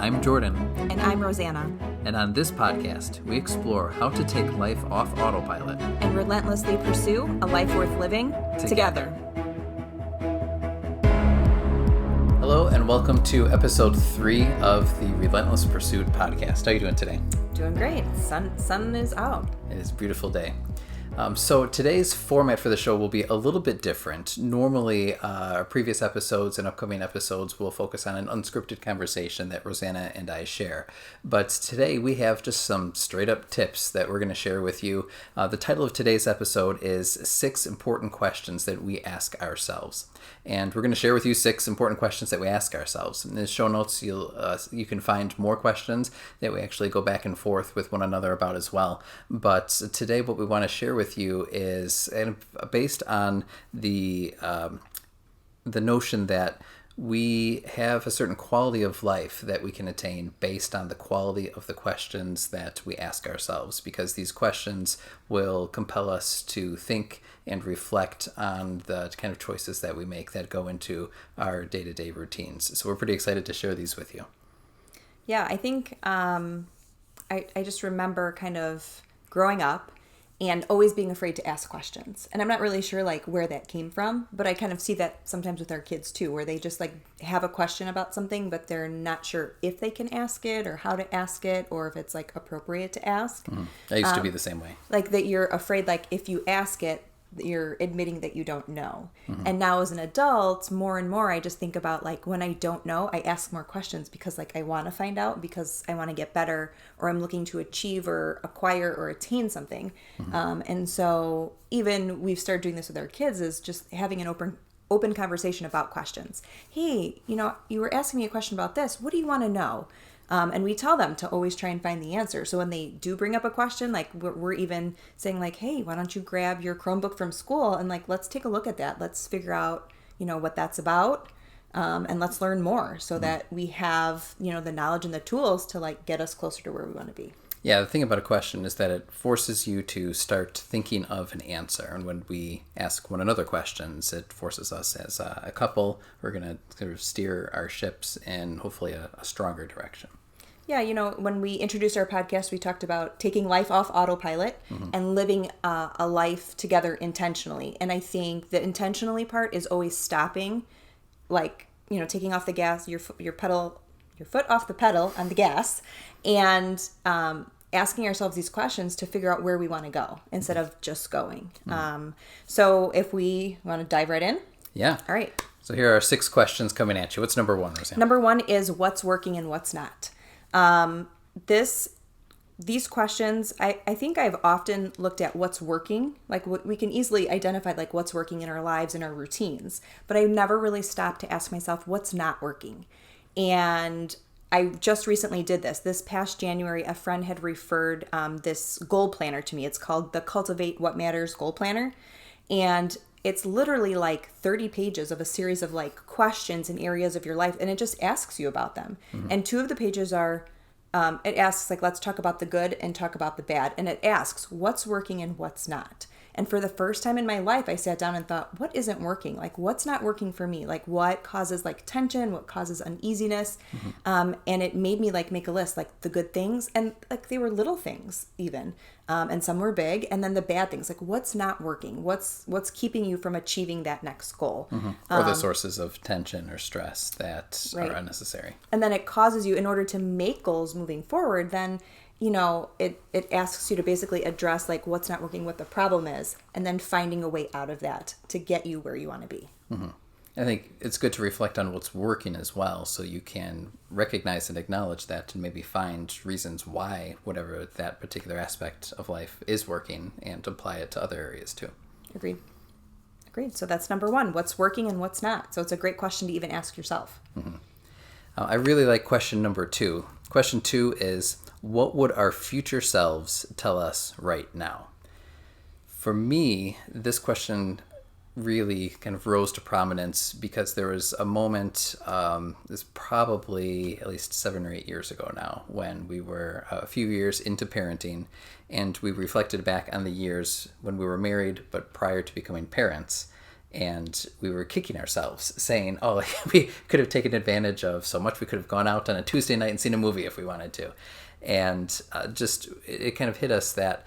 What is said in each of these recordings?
I'm Jordan. And I'm Rosanna. And on this podcast, we explore how to take life off autopilot and relentlessly pursue a life worth living together. Hello, and welcome to episode 3 of the Relentless Pursuit Podcast. How are you doing today? Doing great. Sun is out. It is a beautiful day. So today's format for the show will be a little bit different. Normally, our previous episodes and upcoming episodes will focus on an unscripted conversation that Rosanna and I share. But today we have just some straight up tips that we're going to share with you. The title of today's episode is 6 Important Questions That We Ask Ourselves. And we're going to share with you 6 important questions that we ask ourselves. In the show notes, you can find more questions that we actually go back and forth with one another about as well. But today what we want to share with you is based on the notion that we have a certain quality of life that we can attain based on the quality of the questions that we ask ourselves, because these questions will compel us to think and reflect on the kind of choices that we make that go into our day-to-day routines. So we're pretty excited to share these with you. Yeah, I think I just remember kind of growing up and always being afraid to ask questions. And I'm not really sure where that came from, but I kind of see that sometimes with our kids too, where they just have a question about something, but they're not sure if they can ask it or how to ask it or if it's appropriate to ask. Mm-hmm. I used to be the same way. That you're afraid if you ask it, you're admitting that you don't know. Mm-hmm. And now as an adult, more and more, I just think about when I don't know, I ask more questions because I want to find out, because I want to get better, or I'm looking to achieve or acquire or attain something. Mm-hmm. And so even we've started doing this with our kids, is just having an open conversation about questions. Hey, you were asking me a question about this. What do you want to know? And we tell them to always try and find the answer. So when they do bring up a question, we're even saying hey, why don't you grab your Chromebook from school and let's take a look at that. Let's figure out, what that's about. And let's learn more so that we have, the knowledge and the tools to get us closer to where we want to be. Yeah, the thing about a question is that it forces you to start thinking of an answer. And when we ask one another questions, it forces us as a couple, we're going to sort of steer our ships in hopefully a stronger direction. Yeah, when we introduced our podcast, we talked about taking life off autopilot and living a life together intentionally. And I think the intentionally part is always stopping, taking off the gas, your foot off the pedal on the gas, and asking ourselves these questions to figure out where we want to go instead of just going. So if we want to dive right in. Yeah. All right. So here are 6 questions coming at you. What's number 1, Rosanna? Number 1 is what's working and what's not. These questions, I think I've often looked at what's working. We can easily identify what's working in our lives and our routines, but I never really stopped to ask myself what's not working. And I just recently did this. This past January, a friend had referred this goal planner to me. It's called the Cultivate What Matters Goal Planner. And it's literally 30 pages of a series of questions in areas of your life. And it just asks you about them. Mm-hmm. And 2 of the pages are, it asks let's talk about the good and talk about the bad. And it asks what's working and what's not. And for the first time in my life, I sat down and thought, what isn't working? What's not working for me? What causes tension? What causes uneasiness? Mm-hmm. And it made me make a list, the good things. And they were little things even. And some were big. And then the bad things, what's not working? What's keeping you from achieving that next goal? Mm-hmm. Or the sources of tension or stress that right. are unnecessary. And then it causes you, in order to make goals moving forward, then it asks you to basically address what's not working, what the problem is, and then finding a way out of that to get you where you want to be. Mm-hmm. I think it's good to reflect on what's working as well, so you can recognize and acknowledge that and maybe find reasons why whatever that particular aspect of life is working and apply it to other areas too. Agreed. So that's number 1, what's working and what's not. So it's a great question to even ask yourself. Mm-hmm. I really like question number 2. Question 2 is, what would our future selves tell us right now? For me, this question really kind of rose to prominence because there was a moment, this probably at least 7 or 8 years ago now, when we were a few years into parenting, and we reflected back on the years when we were married but prior to becoming parents. And we were kicking ourselves, saying, oh, we could have taken advantage of so much. We could have gone out on a Tuesday night and seen a movie if we wanted to. And it kind of hit us that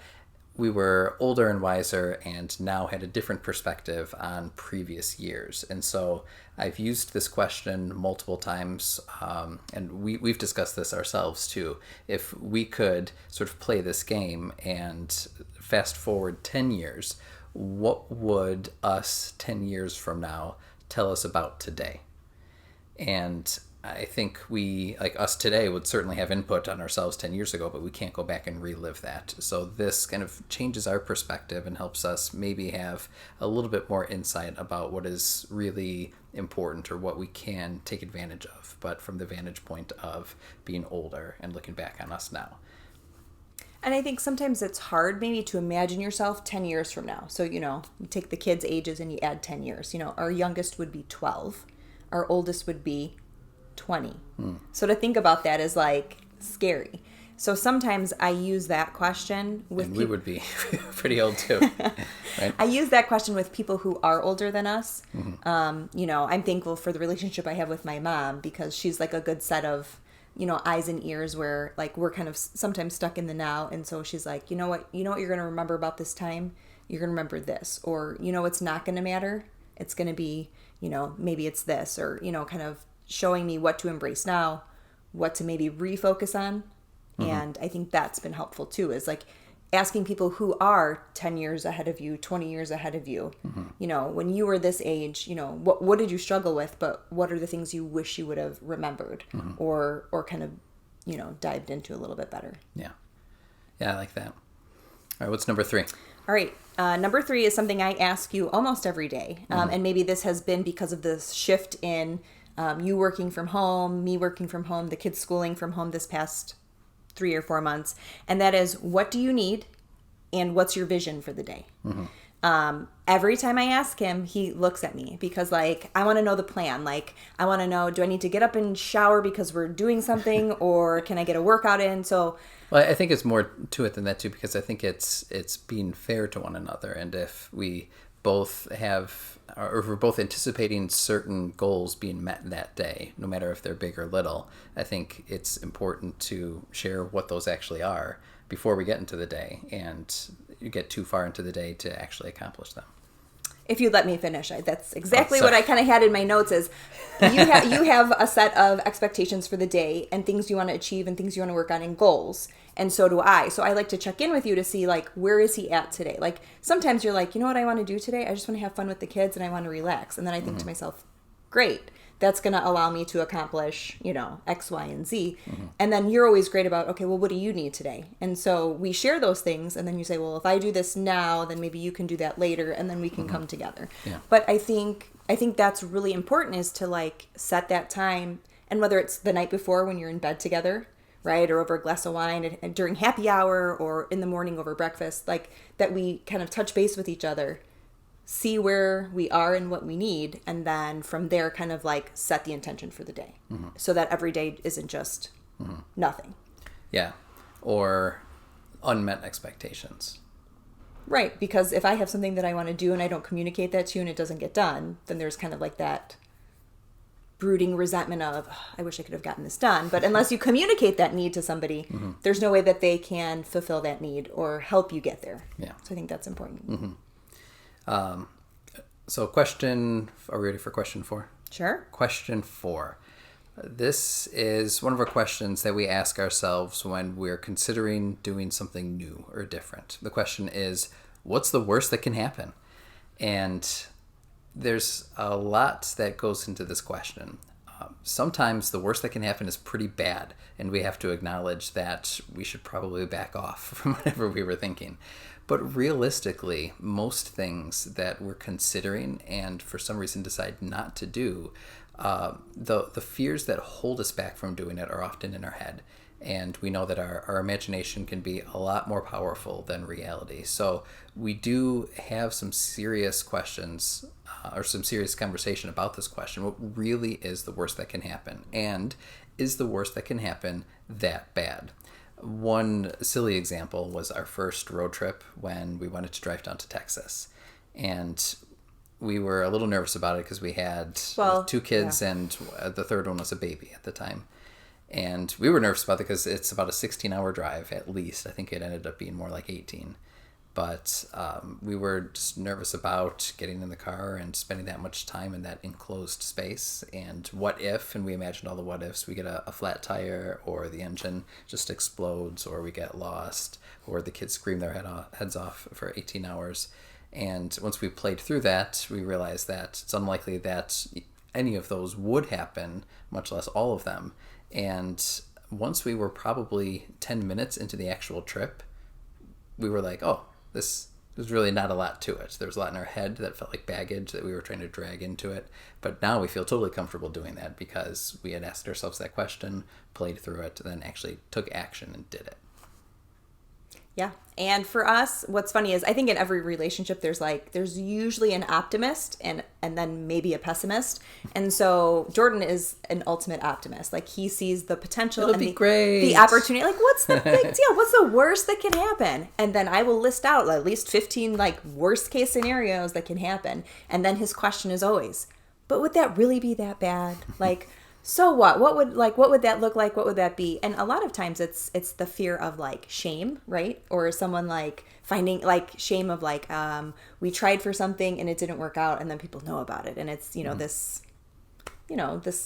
we were older and wiser and now had a different perspective on previous years. And so I've used this question multiple times, and we've discussed this ourselves too. If we could sort of play this game and fast forward 10 years, what would us 10 years from now tell us about today? And I think we, like us today, would certainly have input on ourselves 10 years ago, but we can't go back and relive that. So this kind of changes our perspective and helps us maybe have a little bit more insight about what is really important or what we can take advantage of, but from the vantage point of being older and looking back on us now. And I think sometimes it's hard maybe to imagine yourself 10 years from now. So, you take the kids' ages and you add 10 years. Our youngest would be 12. Our oldest would be 20. So to think about that is like scary. So sometimes I use that question with and we would be pretty old too. Right? I use that question with people who are older than us. I'm thankful for the relationship I have with my mom because she's like a good set of eyes and ears where like we're kind of sometimes stuck in the now. And so she's like, you know what you're going to remember about this time? You're going to remember this, or, it's not going to matter. It's going to be, maybe it's this, or, kind of showing me what to embrace now, what to maybe refocus on. And I think that's been helpful too, is like asking people who are 10 years ahead of you, 20 years ahead of you, when you were this age, what did you struggle with, but what are the things you wish you would have remembered or kind of, dived into a little bit better. Yeah. Yeah, I like that. All right, what's number 3? All right. Number 3 is something I ask you almost every day. And maybe this has been because of this shift in you working from home, me working from home, the kids schooling from home this past 3 or 4 months. And that is, what do you need and what's your vision for the day? Every time I ask him, he looks at me because like, I want to know the plan. Like, I want to know, do I need to get up and shower because we're doing something or can I get a workout in? So, well, I think it's more to it than that too, because I think it's being fair to one another. And if we both have, or if we're both anticipating certain goals being met that day, no matter if they're big or little, I think it's important to share what those actually are before we get into the day and you get too far into the day to actually accomplish them. If you let me finish, that's exactly what I kind of had in my notes is you have a set of expectations for the day and things you want to achieve and things you want to work on and goals. And so do I. So I like to check in with you to see like, where is he at today? Like sometimes you're like, you know what I want to do today? I just want to have fun with the kids and I want to relax. And then I think to myself, great, that's going to allow me to accomplish, X, Y, and Z. And then you're always great about, okay, well, what do you need today? And so we share those things. And then you say, well, if I do this now, then maybe you can do that later. And then we can come together. Yeah. But I think that's really important is to like set that time. And whether it's the night before when you're in bed together, right, or over a glass of wine and during happy hour or in the morning over breakfast, like that we kind of touch base with each other, see where we are and what we need, and then from there kind of like set the intention for the day so that every day isn't just nothing. Yeah. Or unmet expectations. Right. Because if I have something that I want to do and I don't communicate that to you and it doesn't get done, then there's kind of like that brooding resentment of, oh, I wish I could have gotten this done. But unless you communicate that need to somebody, there's no way that they can fulfill that need or help you get there. Yeah. So I think that's important. So are we ready for question 4? Sure. Question 4. This is one of our questions that we ask ourselves when we're considering doing something new or different. The question is, what's the worst that can happen? And there's a lot that goes into this question. Sometimes the worst that can happen is pretty bad, and we have to acknowledge that we should probably back off from whatever we were thinking. But realistically, most things that we're considering and for some reason decide not to do, the fears that hold us back from doing it are often in our head. And we know that our imagination can be a lot more powerful than reality. So we do have some serious questions or some serious conversation about this question. What really is the worst that can happen? And is the worst that can happen that bad? One silly example was our first road trip when we wanted to drive down to Texas. And we were a little nervous about it because we had two kids and the third one was a baby at the time. And we were nervous about it because it's about a 16-hour drive at least. I think it ended up being more like 18. But we were just nervous about getting in the car and spending that much time in that enclosed space. And what if, and we imagined all the what ifs, we get a flat tire, or the engine just explodes, or we get lost, or the kids scream their heads off for 18 hours. And once we played through that, we realized that it's unlikely that any of those would happen, much less all of them. And once we were probably 10 minutes into the actual trip, we were like, oh, this there's really not a lot to it. There was a lot in our head that felt like baggage that we were trying to drag into it. But now we feel totally comfortable doing that because we had asked ourselves that question, played through it, and then actually took action and did it. Yeah. And for us, what's funny is I think in every relationship there's usually an optimist and then maybe a pessimist. And so Jordan is an ultimate optimist. Like he sees the potential and the opportunity. Like what's the big deal? What's the worst that can happen? And then I will list out at least 15 like worst case scenarios that can happen. And then his question is always, but would that really be that bad? Like so what? What would that look like? What would that be? And a lot of times it's the fear of like shame, right? Or someone like finding like shame of like we tried for something and it didn't work out and then people know about it and it's this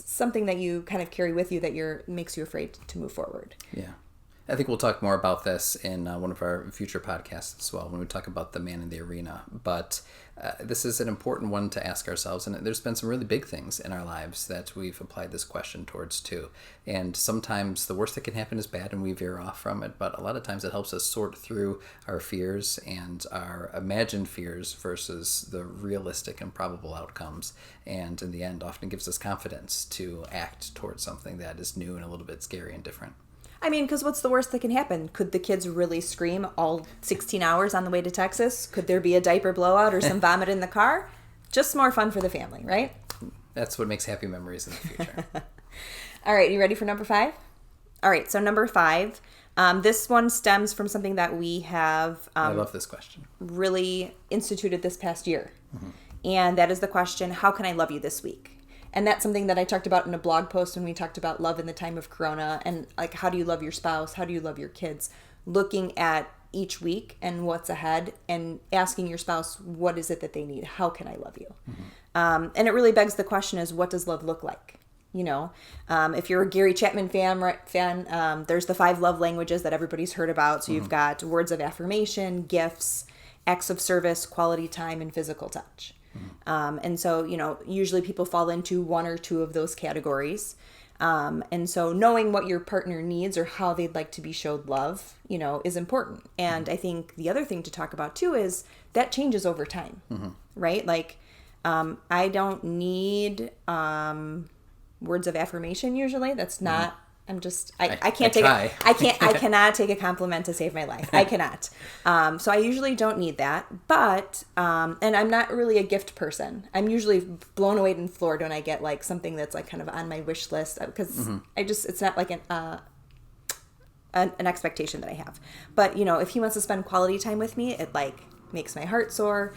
something that you kind of carry with you that makes you afraid to move forward. Yeah. I think we'll talk more about this in one of our future podcasts as well when we talk about the man in the arena. But this is an important one to ask ourselves. And there's been some really big things in our lives that we've applied this question towards too. And sometimes the worst that can happen is bad and we veer off from it. But a lot of times it helps us sort through our fears and our imagined fears versus the realistic and probable outcomes. And in the end, often gives us confidence to act towards something that is new and a little bit scary and different. I mean, because what's the worst that can happen? Could the kids really scream all 16 hours on the way to Texas? Could there be a diaper blowout or some vomit in the car? Just more fun for the family, right? That's what makes happy memories in the future. All right, you ready for number 5? All right, so number 5. This one stems from something that we have I love this question. Really instituted this past year. Mm-hmm. And that is the question, how can I love you this week? And that's something that I talked about in a blog post when we talked about love in the time of Corona and like how do you love your spouse? How do you love your kids? Looking at each week and what's ahead and asking your spouse, what is it that they need? How can I love you? Mm-hmm. And it really begs the question is, what does love look like? If you're a Gary Chapman fan, there's the 5 love languages that everybody's heard about. So you've got words of affirmation, gifts, acts of service, quality time, and physical touch. And so, usually people fall into one or two of those categories. And so knowing what your partner needs or how they'd like to be showed love, is important. And I think the other thing to talk about too is that changes over time, right? Like, I don't need, words of affirmation usually. That's not, I cannot take a compliment to save my life. I cannot. So I usually don't need that, but, and I'm not really a gift person. I'm usually blown away and floored when I get like something that's like kind of on my wish list because it's not like an expectation that I have. But if he wants to spend quality time with me, it like makes my heart soar.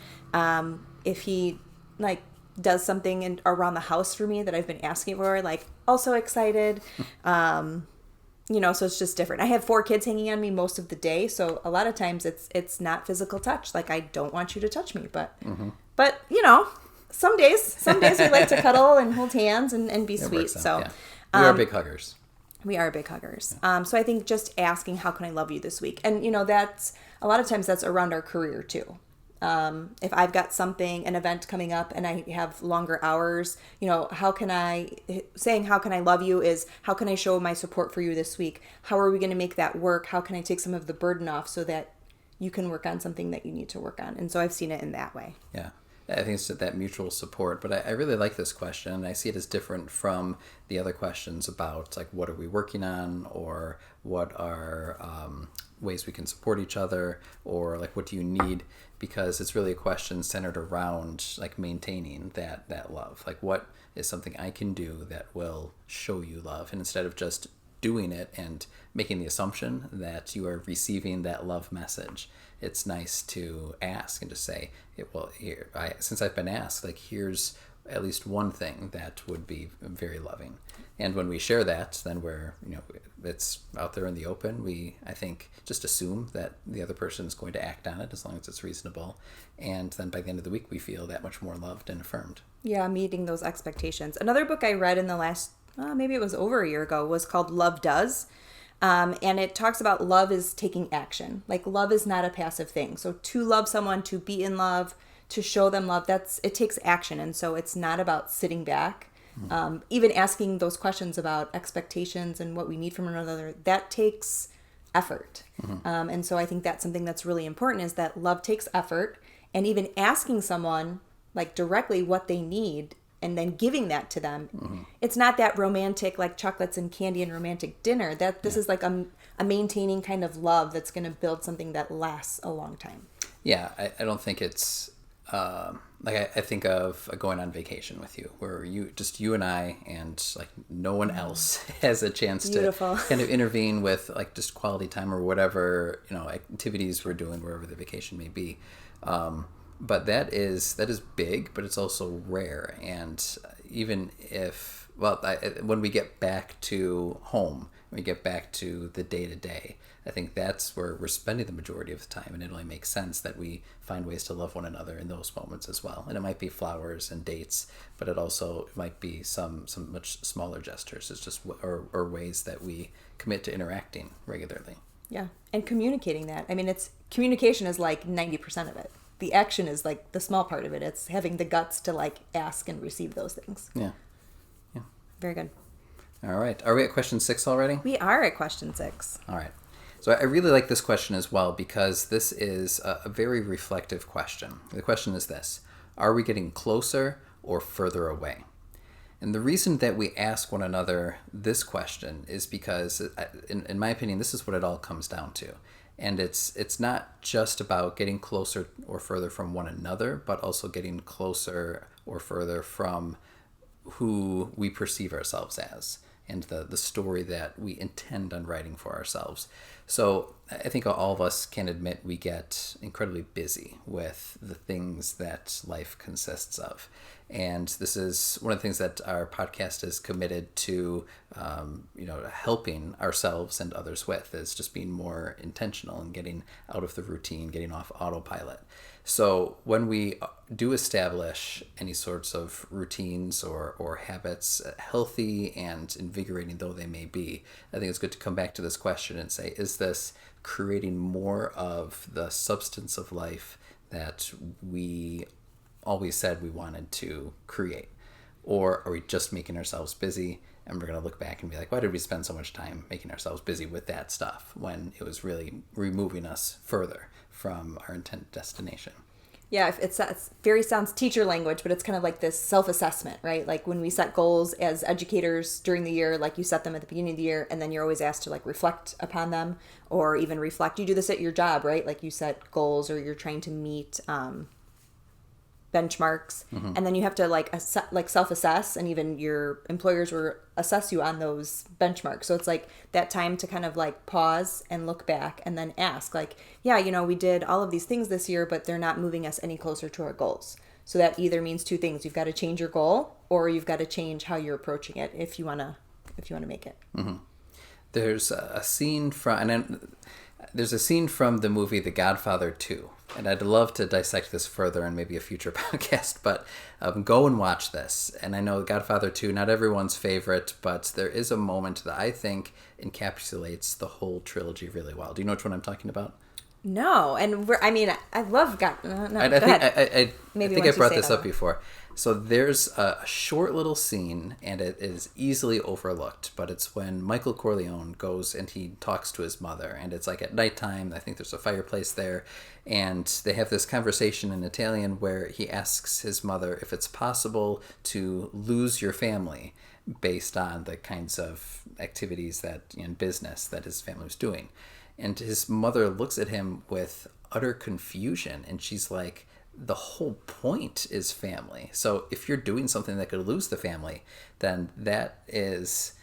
If he like does something around the house for me that I've been asking for, like also excited. So it's just different. I have 4 kids hanging on me most of the day. So a lot of times it's not physical touch. Like I don't want you to touch me, but some days we like to cuddle and hold hands and be sweet. So yeah. We are big huggers. We are big huggers. Yeah. So I think just asking, how can I love you this week? And that's a lot of times that's around our career too. If I've got an event coming up and I have longer hours, how can I love you is how can I show my support for you this week? How are we going to make that work? How can I take some of the burden off so that you can work on something that you need to work on? And so I've seen it in that way. Yeah. I think it's that mutual support, but I really like this question and I see it as different from the other questions about like, what are we working on or what are, ways we can support each other or like, what do you need? Because it's really a question centered around like maintaining that love. Like what is something I can do that will show you love? And instead of just doing it and making the assumption that you are receiving that love message, it's nice to ask and to say, since I've been asked, like, here's at least one thing that would be very loving. And when we share that, then it's out there in the open. We, I think, just assume that the other person is going to act on it as long as it's reasonable. And then by the end of the week, we feel that much more loved and affirmed. Yeah, meeting those expectations. Another book I read in the last, maybe it was over a year ago, was called Love Does. And it talks about love is taking action. Like, love is not a passive thing. So to love someone, to be in love, to show them love, it takes action. And so it's not about sitting back. Even asking those questions about expectations and what we need from one another, that takes effort. And so I think that's something that's really important, is that love takes effort. And even asking someone, like, directly what they need and then giving that to them. It's not that romantic, like chocolates and candy and romantic dinner. This is like a maintaining kind of love that's going to build something that lasts a long time. Yeah, I don't think it's I think of going on vacation with you, where you and I, and like no one else has a chance Beautiful. to kind of intervene with like just quality time or whatever, activities we're doing wherever the vacation may be. But that is big, but it's also rare. And even if, when we get back to home, we get back to the day-to-day, I think that's where we're spending the majority of the time. And it only makes sense that we find ways to love one another in those moments as well. And it might be flowers and dates, but it might be some much smaller gestures. It's just, or ways that we commit to interacting regularly. Yeah. And communicating that. I mean, communication is like 90% of it. The action is like the small part of it. It's having the guts to like ask and receive those things. Yeah. Very good. All right. Are we at question 6 already? We are at question 6. All right. So I really like this question as well, because this is a very reflective question. The question is this: are we getting closer or further away? And the reason that we ask one another this question is because, in my opinion, this is what it all comes down to. And it's not just about getting closer or further from one another, but also getting closer or further from who we perceive ourselves as, and the story that we intend on writing for ourselves. So I think all of us can admit we get incredibly busy with the things that life consists of. And this is one of the things that our podcast is committed to, helping ourselves and others with, is just being more intentional and getting out of the routine, getting off autopilot. So when we do establish any sorts of routines or habits, healthy and invigorating though they may be, I think it's good to come back to this question and say, is this creating more of the substance of life that we always said we wanted to create? Or are we just making ourselves busy, and we're going to look back and be like, why did we spend so much time making ourselves busy with that stuff when it was really removing us further from our intended destination? Yeah, it sounds teacher language, but it's kind of like this self-assessment, right? Like when we set goals as educators during the year, like you set them at the beginning of the year, and then you're always asked to like reflect upon them, or even reflect. You do this at your job, right? Like you set goals, or you're trying to meet benchmarks, and then you have to like self-assess, and even your employers will assess you on those benchmarks. So it's like that time to kind of like pause and look back and then ask, like, yeah, we did all of these things this year, but they're not moving us any closer to our goals. So that either means two things: you've got to change your goal, or you've got to change how you're approaching it if you want to make it. There's a scene from the movie The Godfather 2. And I'd love to dissect this further in maybe a future podcast, but go and watch this. And I know Godfather 2, not everyone's favorite, but there is a moment that I think encapsulates the whole trilogy really well. Do you know which one I'm talking about? No, and I love God. No, I go ahead. I think I brought this up before. So there's a short little scene, and it is easily overlooked, but it's when Michael Corleone goes and he talks to his mother, and it's like at nighttime. I think there's a fireplace there, and they have this conversation in Italian where he asks his mother if it's possible to lose your family based on the kinds of activities that in business that his family was doing. And his mother looks at him with utter confusion, and she's like, the whole point is family. So if you're doing something that could lose the family, then that is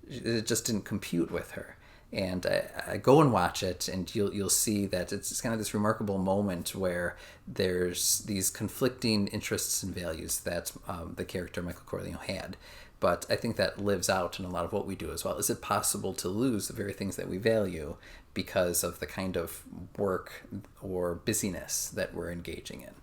it just didn't compute with her. And I go and watch it, and you'll see that it's kind of this remarkable moment where there's these conflicting interests and values that the character Michael Corleone had. But I think that lives out in a lot of what we do as well. Is it possible to lose the very things that we value because of the kind of work or busyness that we're engaging in?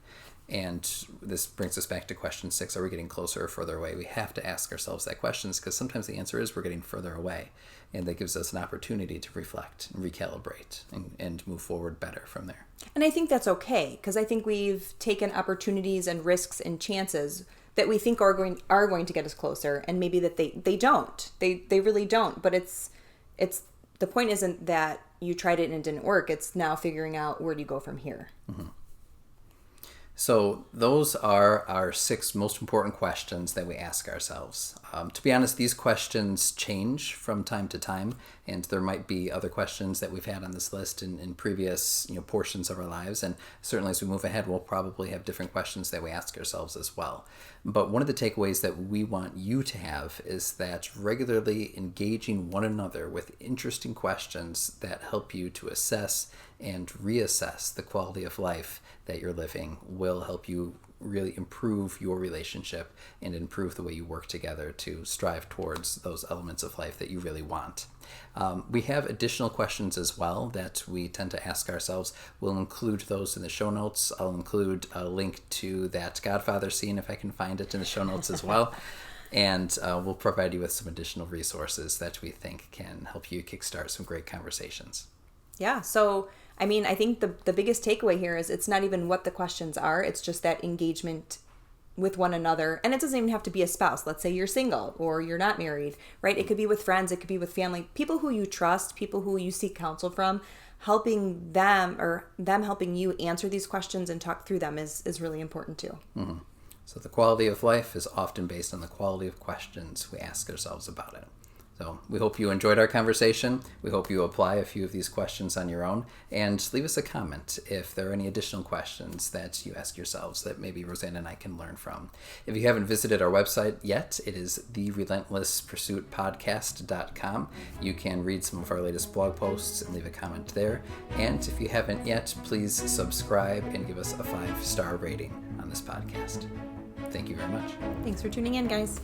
And this brings us back to question 6. Are we getting closer or further away? We have to ask ourselves that question, because sometimes the answer is we're getting further away. And that gives us an opportunity to reflect and recalibrate and move forward better from there. And I think that's okay, because I think we've taken opportunities and risks and chances that we think are going to get us closer, and maybe that they don't. They really don't. But it's the point isn't that you tried it and it didn't work. It's now figuring out, where do you go from here? Mm-hmm. So those are our 6 most important questions that we ask ourselves. To be honest, these questions change from time to time, and there might be other questions that we've had on this list in previous portions of our lives. And certainly as we move ahead, we'll probably have different questions that we ask ourselves as well. But one of the takeaways that we want you to have is that regularly engaging one another with interesting questions that help you to assess and reassess the quality of life that you're living will help you really improve your relationship and improve the way you work together to strive towards those elements of life that you really want. We have additional questions as well that we tend to ask ourselves. We'll include those in the show notes. I'll include a link to that Godfather scene if I can find it in the show notes as well. And we'll provide you with some additional resources that we think can help you kickstart some great conversations. Yeah, so I think the biggest takeaway here is it's not even what the questions are. It's just that engagement with one another. And it doesn't even have to be a spouse. Let's say you're single or you're not married, right? It could be with friends. It could be with family. People who you trust, people who you seek counsel from, helping them or them helping you answer these questions and talk through them is really important too. Mm-hmm. So the quality of life is often based on the quality of questions we ask ourselves about it. So we hope you enjoyed our conversation. We hope you apply a few of these questions on your own, and leave us a comment if there are any additional questions that you ask yourselves that maybe Rosanna and I can learn from. If you haven't visited our website yet, it is therelentlesspursuitpodcast.com. You can read some of our latest blog posts and leave a comment there. And if you haven't yet, please subscribe and give us a 5-star rating on this podcast. Thank you very much. Thanks for tuning in, guys.